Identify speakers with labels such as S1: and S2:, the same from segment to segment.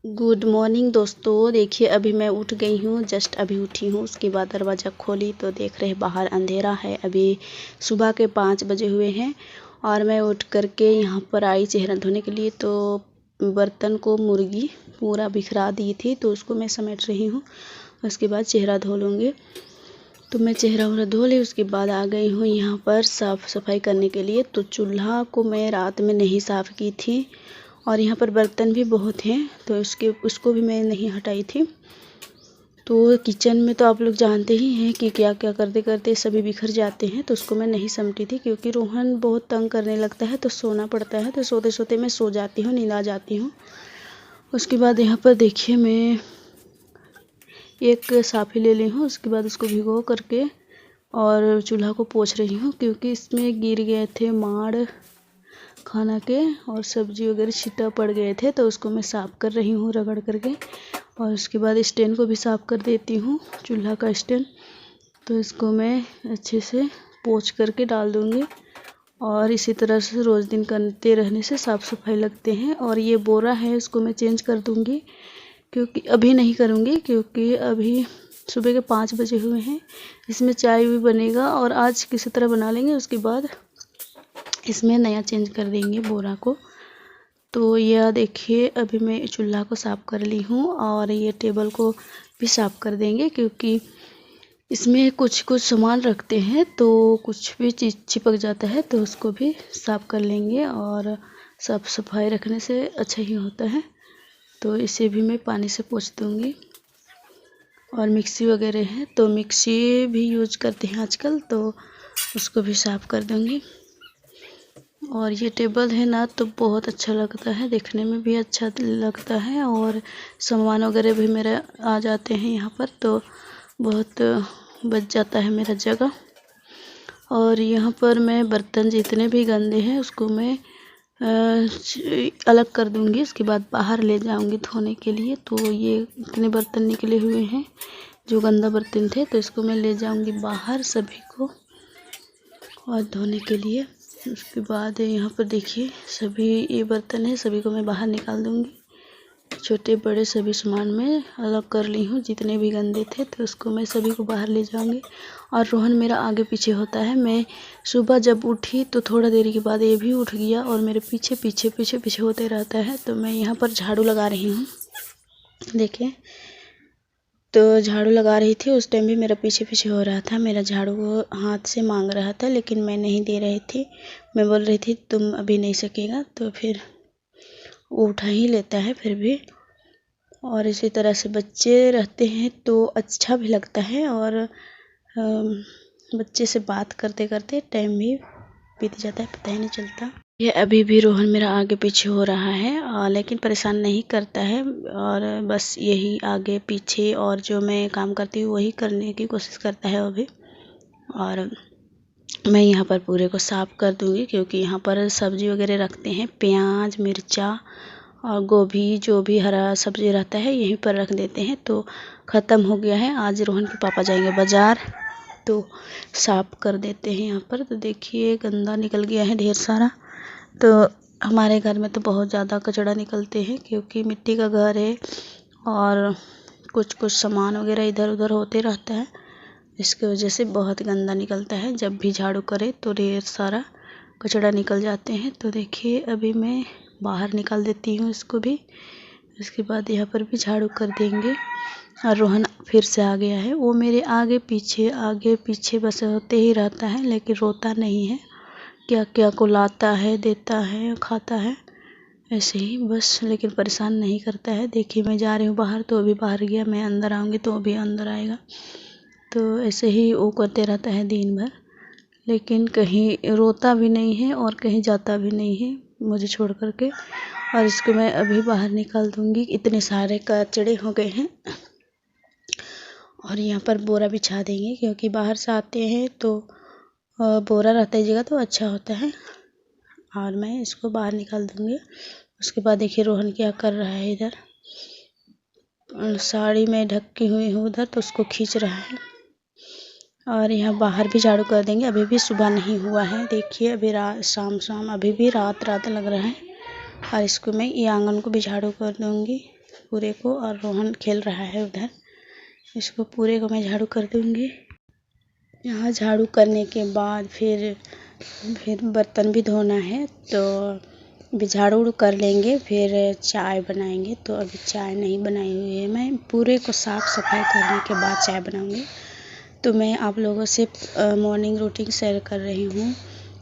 S1: Good morning दोस्तों। देखिए अभी मैं उठ गई हूँ, जस्ट अभी उठी हूँ। उसके बाद दरवाज़ा खोली तो देख रहे बाहर अंधेरा है। अभी सुबह के 5 बजे हुए हैं और मैं उठ करके यहाँ पर आई चेहरा धोने के लिए। तो बर्तन को मुर्गी पूरा बिखरा दी थी तो उसको मैं समेट रही हूँ। उसके बाद चेहरा धो लूँगी। तो मैं चेहरा वगैरह धो ली। उसके बाद आ गई हूँ यहाँ पर साफ़ सफाई करने के लिए। तो चूल्हा को मैं रात में नहीं साफ़ की थी और यहाँ पर बर्तन भी बहुत हैं तो उसको भी मैं नहीं हटाई थी। तो किचन में तो आप लोग जानते ही हैं कि क्या क्या करते करते सभी बिखर जाते हैं। तो उसको मैं नहीं समेटी थी क्योंकि रोहन बहुत तंग करने लगता है तो सोना पड़ता है। तो सोते सोते मैं सो जाती हूँ, नींद आ जाती हूँ। उसके बाद यहाँ पर देखिए मैं एक साफ़ी ले ली हूँ। उसके बाद उसको भिगो करके और चूल्हा को पोंछ रही हूँ क्योंकि इसमें गिर गए थे माड़ खाना के और सब्जी वगैरह छींटा पड़ गए थे। तो उसको मैं साफ़ कर रही हूँ रगड़ करके। और उसके बाद स्टैंड को भी साफ़ कर देती हूँ, चूल्हा का स्टैंड। तो इसको मैं अच्छे से पोंछ करके डाल दूँगी और इसी तरह से रोज़ दिन करते रहने से साफ़ सफाई लगते हैं। और ये बोरा है इसको मैं चेंज कर दूँगी क्योंकि अभी नहीं करूँगी क्योंकि अभी सुबह के 5 बजे हुए हैं। इसमें चाय भी बनेगा और आज किसी तरह बना लेंगे। उसके बाद इसमें नया चेंज कर देंगे बोरा को। तो यह देखिए अभी मैं चूल्हा को साफ़ कर ली हूँ और ये टेबल को भी साफ़ कर देंगे क्योंकि इसमें कुछ कुछ सामान रखते हैं तो कुछ भी चीज़ चिपक जाता है तो उसको भी साफ़ कर लेंगे और साफ़ सफाई रखने से अच्छा ही होता है। तो इसे भी मैं पानी से पोंछ दूँगी। और मिक्सी वगैरह है तो मिक्सी भी यूज करते हैं आजकल तो उसको भी साफ़ कर दूँगी। और ये टेबल है ना तो बहुत अच्छा लगता है, देखने में भी अच्छा लगता है और सामान वगैरह भी मेरा आ जाते हैं यहाँ पर तो बहुत बच जाता है मेरा जगह। और यहाँ पर मैं बर्तन जितने भी गंदे हैं उसको मैं अलग कर दूँगी। उसके बाद बाहर ले जाऊँगी धोने के लिए। तो ये इतने बर्तन निकले हुए हैं जो गंदा बर्तन थे तो इसको मैं ले जाऊँगी बाहर सभी को और धोने के लिए। उसके बाद यहाँ पर देखिए सभी ये बर्तन है, सभी को मैं बाहर निकाल दूँगी। छोटे बड़े सभी सामान में अलग कर ली हूँ, जितने भी गंदे थे तो उसको मैं सभी को बाहर ले जाऊँगी। और रोहन मेरा आगे पीछे होता है। मैं सुबह जब उठी तो थोड़ा देर के बाद ये भी उठ गया और मेरे पीछे पीछे पीछे पीछे होते रहता है। तो मैं यहाँ पर झाड़ू लगा रही हूँ, देखिए। तो झाड़ू लगा रही थी उस टाइम भी मेरा पीछे पीछे हो रहा था। मेरा झाड़ू वो हाथ से मांग रहा था लेकिन मैं नहीं दे रही थी। मैं बोल रही थी तुम अभी नहीं सकेगा तो फिर वो उठा ही लेता है फिर भी। और इसी तरह से बच्चे रहते हैं तो अच्छा भी लगता है और बच्चे से बात करते करते टाइम भी बीत जाता है, पता ही नहीं चलता। ये अभी भी रोहन मेरा आगे पीछे हो रहा है लेकिन परेशान नहीं करता है और बस यही आगे पीछे और जो मैं काम करती हूँ वही करने की कोशिश करता है अभी। और मैं यहाँ पर पूरे को साफ़ कर दूँगी क्योंकि यहाँ पर सब्ज़ी वगैरह रखते हैं, प्याज मिर्चा और गोभी जो भी हरा सब्ज़ी रहता है यहीं पर रख देते हैं। तो ख़त्म हो गया है। आज रोहन के पापा जाएंगे बाज़ार तो साफ़ कर देते हैं यहाँ पर। तो देखिए गंदा निकल गया है ढेर सारा। तो हमारे घर में तो बहुत ज़्यादा कचरा निकलते हैं क्योंकि मिट्टी का घर है और कुछ कुछ सामान वगैरह इधर उधर होते रहता है। इसकी वजह से बहुत गंदा निकलता है। जब भी झाड़ू करे तो ढेर सारा कचरा निकल जाते हैं। तो देखिए अभी मैं बाहर निकाल देती हूँ इसको भी। उसके बाद यहाँ पर भी झाड़ू कर देंगे। और रोहन फिर से आ गया है, वो मेरे आगे पीछे बस होते ही रहता है लेकिन रोता नहीं है। क्या क्या को लाता है, देता है, खाता है ऐसे ही बस, लेकिन परेशान नहीं करता है। देखिए मैं जा रही हूँ बाहर तो अभी बाहर गया, मैं अंदर आऊँगी तो अभी अंदर आएगा। तो ऐसे ही वो करते रहता है दिन भर, लेकिन कहीं रोता भी नहीं है और कहीं जाता भी नहीं है मुझे छोड़ कर के। और इसको मैं अभी बाहर निकाल दूँगी, इतने सारे कचड़े हो गए हैं। और यहाँ पर बोरा बिछा देंगे क्योंकि बाहर से आते हैं तो बोरा रहता है जगह तो अच्छा होता है। और मैं इसको बाहर निकाल दूँगी। उसके बाद देखिए रोहन क्या कर रहा है, इधर साड़ी में ढकी हुई हूँ उधर तो उसको खींच रहा है। और यहाँ बाहर भी झाड़ू कर देंगे, अभी भी सुबह नहीं हुआ है। देखिए अभी शाम अभी भी रात लग रहा है। और इसको मैं ये आंगन को भी झाड़ू कर दूँगी। पूरे को, और रोहन खेल रहा है उधर। इसको पूरे को मैं झाड़ू कर दूँगी। यहाँ झाड़ू करने के बाद फिर बर्तन भी धोना है, तो अभी झाड़ू उड़ू कर लेंगे, फिर चाय बनाएंगे। तो अभी चाय नहीं बनाई हुई है, मैं पूरे को साफ़ सफाई करने के बाद चाय बनाऊंगी। तो मैं आप लोगों से मॉर्निंग रूटीन शेयर कर रही हूँ।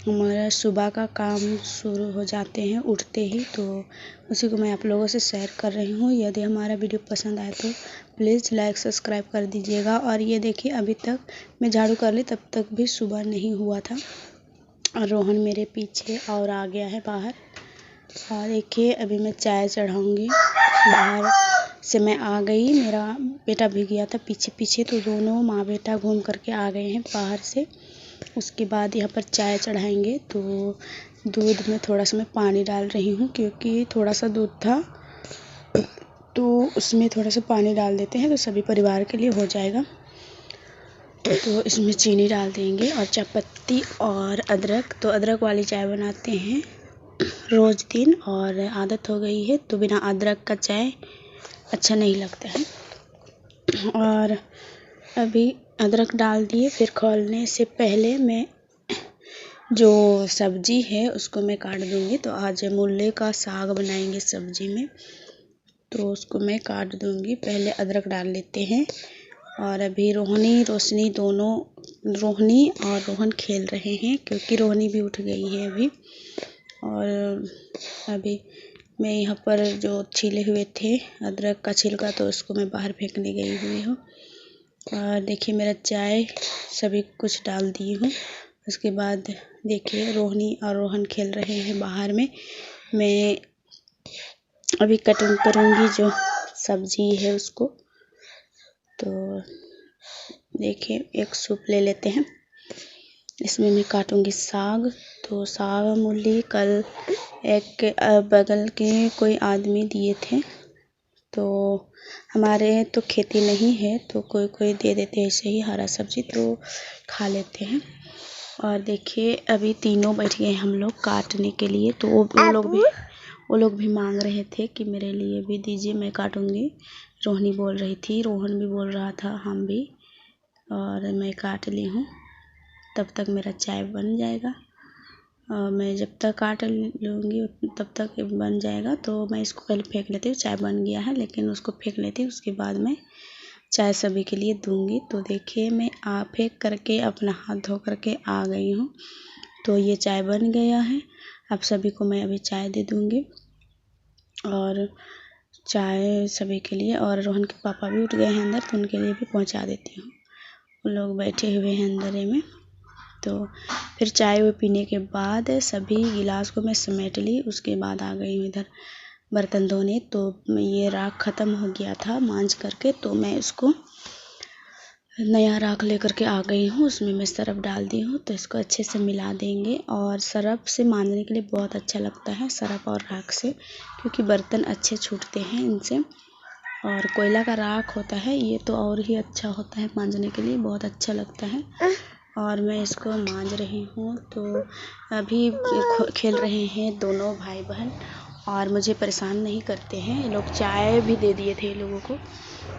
S1: हमारा सुबह का काम शुरू हो जाते हैं उठते ही, तो उसी को मैं आप लोगों से शेयर कर रही हूँ। यदि हमारा वीडियो पसंद आए तो प्लीज़ लाइक सब्सक्राइब कर दीजिएगा। और ये देखिए, अभी तक मैं झाड़ू कर ली, तब तक भी सुबह नहीं हुआ था, और रोहन मेरे पीछे और आ गया है बाहर। और देखिए, अभी मैं चाय चढ़ाऊँगी। बाहर से मैं आ गई, मेरा बेटा भी गया था पीछे पीछे, तो दोनों माँ बेटा घूम करके आ गए हैं बाहर से। उसके बाद यहाँ पर चाय चढ़ाएंगे। तो दूध में थोड़ा सा मैं पानी डाल रही हूँ, क्योंकि थोड़ा सा दूध था, तो उसमें थोड़ा सा पानी डाल देते हैं तो सभी परिवार के लिए हो जाएगा। तो इसमें चीनी डाल देंगे और चायपत्ती और अदरक। तो अदरक वाली चाय बनाते हैं रोज़ दिन, और आदत हो गई है, तो बिना अदरक का चाय अच्छा नहीं लगता है। और अभी अदरक डाल दिए। फिर खोलने से पहले मैं जो सब्जी है उसको मैं काट दूंगी। तो आज मूले का साग बनाएंगे सब्जी में, तो उसको मैं काट दूंगी। पहले अदरक डाल लेते हैं। और अभी रोहनी रोशनी दोनों, रोहनी और रोहन खेल रहे हैं, क्योंकि रोहनी भी उठ गई है अभी। और अभी मैं यहाँ पर जो छिले हुए थे अदरक का छिलका, तो उसको मैं बाहर फेंकने गई हुई हूँ। और देखिए, मेरा चाय सभी कुछ डाल दी हूँ। उसके बाद देखिए, रोहनी और रोहन खेल रहे हैं बाहर में। मैं अभी कटिंग करूँगी जो सब्जी है उसको। तो देखिए, एक सूप ले लेते हैं, इसमें मैं काटूंगी साग। तो साग मूली कल एक बगल के कोई आदमी दिए थे, तो हमारे तो खेती नहीं है, तो कोई कोई दे देते हैं ऐसे ही हरा सब्जी, तो खा लेते हैं। और देखिए, अभी तीनों बैठ गए हम लोग काटने के लिए। तो वो लोग भी मांग रहे थे कि मेरे लिए भी दीजिए, मैं काटूंगी। रोहनी बोल रही थी, रोहन भी बोल रहा था, हम भी। और मैं काट ली हूँ। तब तक मेरा चाय बन जाएगा। मैं जब तक काट लूँगी तब तक बन जाएगा। तो मैं इसको पहले फेंक लेती हूँ। चाय बन गया है, लेकिन उसको फेंक लेती हूँ, उसके बाद मैं चाय सभी के लिए दूँगी। तो देखिए, मैं फेंक करके अपना हाथ धो करके आ गई हूँ। तो ये चाय बन गया है। अब सभी को मैं अभी चाय दे दूँगी, और चाय सभी के लिए। और रोहन के पापा भी उठ गए हैं अंदर, तो उनके लिए भी पहुँचा देती हूँ। वो लोग बैठे हुए हैं अंदर में। तो फिर चाय वो पीने के बाद सभी गिलास को मैं समेट ली। उसके बाद आ गई हूँ इधर बर्तन धोने। तो ये राख ख़त्म हो गया था मांज करके, तो मैं इसको नया राख लेकर के आ गई हूँ। उसमें मैं सरफ डाल दी हूँ, तो इसको अच्छे से मिला देंगे। और सरफ से मांजने के लिए बहुत अच्छा लगता है, सरफ और राख से, क्योंकि बर्तन अच्छे छूटते हैं इनसे। और कोयला का राख होता है ये, तो और ही अच्छा होता है मांजने के लिए, बहुत अच्छा लगता है। और मैं इसको मांज रही हूँ। तो अभी खेल रहे हैं दोनों भाई बहन, और मुझे परेशान नहीं करते हैं। ये लोग चाय भी दे दिए थे लोगों को,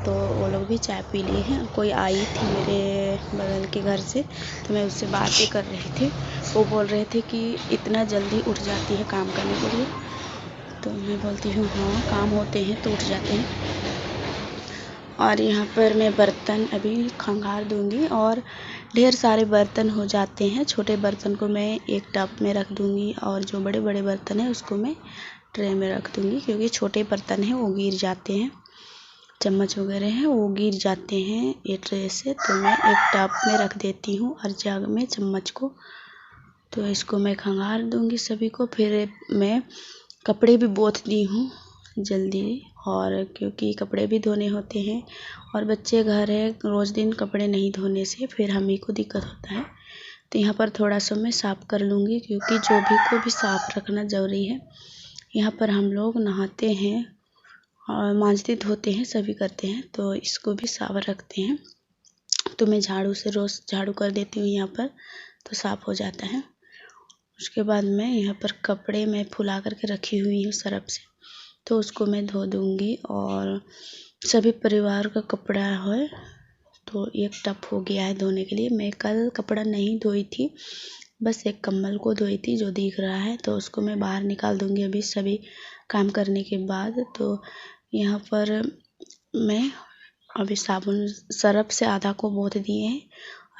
S1: तो वो लोग भी चाय पी लिए हैं। कोई आई थी मेरे बगल के घर से, तो मैं उससे बातें कर रही थी। वो बोल रहे थे कि इतना जल्दी उठ जाती है काम करने के लिए। तो मैं बोलती हूँ हाँ, काम होते हैं तो उठ जाते हैं। और यहाँ पर मैं बर्तन अभी खंगाल दूँगी, और ढेर सारे बर्तन हो जाते हैं। छोटे बर्तन को मैं एक टब में रख दूँगी, और जो बड़े बड़े बर्तन हैं उसको मैं ट्रे में रख दूँगी, क्योंकि छोटे बर्तन हैं वो गिर जाते हैं, चम्मच वगैरह हैं वो गिर जाते हैं ये ट्रे से। तो मैं एक टब में रख देती हूँ, और जग में चम्मच को। तो इसको मैं खंगाल दूँगी सभी को। फिर मैं कपड़े भी बोथ दी हूँ जल्दी, और क्योंकि कपड़े भी धोने होते हैं, और बच्चे घर है, रोज़ दिन कपड़े नहीं धोने से फिर हम ही को दिक्कत होता है। तो यहाँ पर थोड़ा सा मैं साफ़ कर लूँगी, क्योंकि जो भी को भी साफ़ रखना ज़रूरी है। यहाँ पर हम लोग नहाते हैं और मांजते धोते हैं, सभी करते हैं, तो इसको भी साफ रखते हैं। तो मैं झाड़ू से रोज़ झाड़ू कर देती हूँ यहाँ पर, तो साफ़ हो जाता है। उसके बाद मैं यहाँ पर कपड़े मैं फुला करके रखी हुई हूँ सरफ से, तो उसको मैं धो दूँगी। और सभी परिवार का कपड़ा है तो एक टप हो गया है धोने के लिए। मैं कल कपड़ा नहीं धोई थी, बस एक कंबल को धोई थी जो दिख रहा है, तो उसको मैं बाहर निकाल दूँगी अभी सभी काम करने के बाद। तो यहाँ पर मैं अभी साबुन सरफ से आधा को बोथ दिए हैं,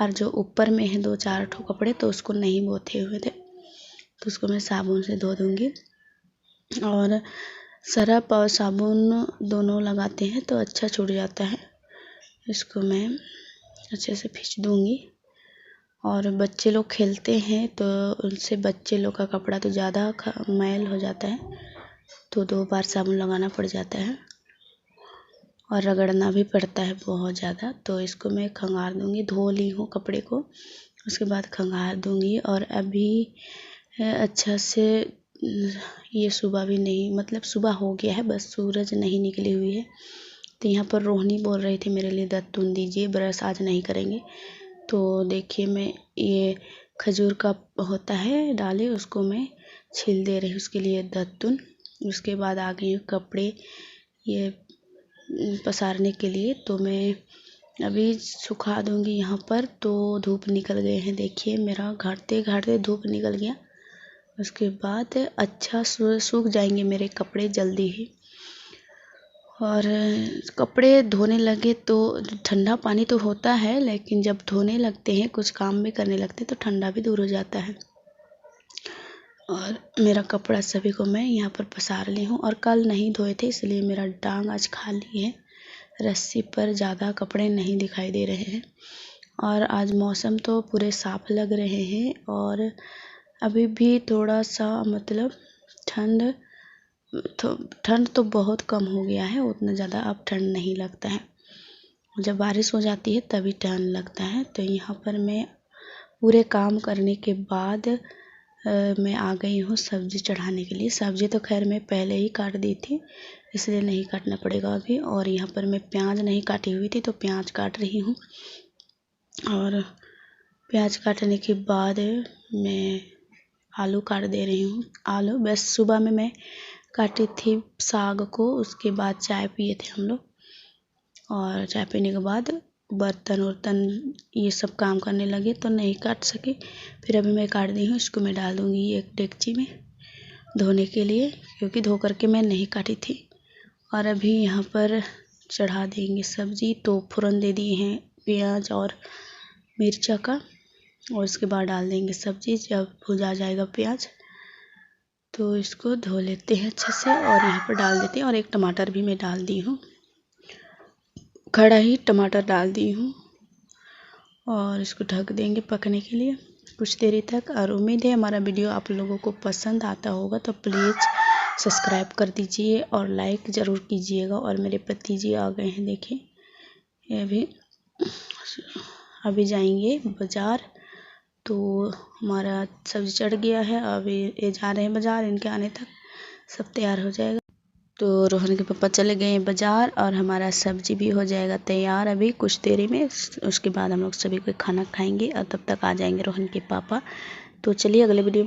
S1: और जो ऊपर में है 2-4 ठो कपड़े तो उसको नहीं बोथे हुए थे, तो उसको मैं साबुन से धो दूँगी। और सरफ और साबुन दोनों लगाते हैं तो अच्छा छूट जाता है। इसको मैं अच्छे से खींच दूँगी। और बच्चे लोग खेलते हैं तो उनसे बच्चे लोग का कपड़ा तो ज़्यादा मैल हो जाता है, तो 2 बार साबुन लगाना पड़ जाता है और रगड़ना भी पड़ता है बहुत ज़्यादा। तो इसको मैं खंगार दूँगी। धो ली हूँ कपड़े को, उसके बाद खंगार दूँगी। और अभी अच्छा से ये सुबह भी नहीं, मतलब सुबह हो गया है, बस सूरज नहीं निकली हुई है। तो यहाँ पर रोहिणी बोल रही थी मेरे लिए दत्तून दीजिए, ब्रश आज नहीं करेंगे। तो देखिए मैं ये खजूर का होता है डाले, उसको मैं छील दे रही हूँ उसके लिए दत्तून। उसके बाद आ गई हूँ कपड़े ये पसारने के लिए, तो मैं अभी सुखा दूँगी यहाँ पर। तो धूप निकल गए हैं, देखिए मेरा घाटते घाटते धूप निकल गया। उसके बाद अच्छा सूख जाएंगे मेरे कपड़े जल्दी ही। और कपड़े धोने लगे तो ठंडा पानी तो होता है, लेकिन जब धोने लगते हैं, कुछ काम भी करने लगते हैं तो ठंडा भी दूर हो जाता है। और मेरा कपड़ा सभी को मैं यहाँ पर पसार ली हूँ। और कल नहीं धोए थे इसलिए मेरा टांग आज खाली है, रस्सी पर ज़्यादा कपड़े नहीं दिखाई दे रहे हैं। और आज मौसम तो पूरे साफ लग रहे हैं, और अभी भी थोड़ा सा मतलब ठंड तो बहुत कम हो गया है, उतना ज़्यादा अब ठंड नहीं लगता है। जब बारिश हो जाती है तभी ठंड लगता है। तो यहाँ पर मैं पूरे काम करने के बाद मैं आ गई हूँ सब्ज़ी चढ़ाने के लिए। सब्ज़ी तो खैर मैं पहले ही काट दी थी, इसलिए नहीं काटना पड़ेगा अभी। और यहाँ पर मैं प्याज नहीं काटी हुई थी तो प्याज काट रही हूँ। और प्याज काटने के बाद मैं आलू काट दे रही हूँ। आलू बस सुबह में मैं काटी थी साग को, उसके बाद चाय पिए थे हम लोग, और चाय पीने के बाद बर्तन वर्तन ये सब काम करने लगे तो नहीं काट सके। फिर अभी मैं काट दी हूँ, इसको मैं डाल दूँगी एक डेगची में धोने के लिए, क्योंकि धो करके मैं नहीं काटी थी। और अभी यहाँ पर चढ़ा देंगे सब्ज़ी। तो फ़ौरन दे दिए हैं प्याज और मिर्चा का, और उसके बाद डाल देंगे सब्ज़ी। जब भुजा जाएगा प्याज तो इसको धो लेते हैं अच्छे से और यहाँ पर डाल देते हैं। और एक टमाटर भी मैं डाल दी हूँ, खड़ा ही टमाटर डाल दी हूँ, और इसको ढक देंगे पकने के लिए कुछ देरी तक। और उम्मीद है हमारा वीडियो आप लोगों को पसंद आता होगा, तो प्लीज़ सब्सक्राइब कर दीजिए और लाइक ज़रूर कीजिएगा। और मेरे पति जी आ गए हैं, देखिए ये अभी जाएंगे बाज़ार, तो हमारा सब्ज़ी चढ़ गया है। अभी ये जा रहे हैं बाज़ार, इनके आने तक सब तैयार हो जाएगा। तो रोहन के पापा चले गए हैं बाज़ार और हमारा सब्ज़ी भी हो जाएगा तैयार अभी कुछ देरी में। उसके बाद हम लोग सभी कोई खाना खाएंगे और तब तक आ जाएंगे रोहन के पापा। तो चलिए अगले वीडियो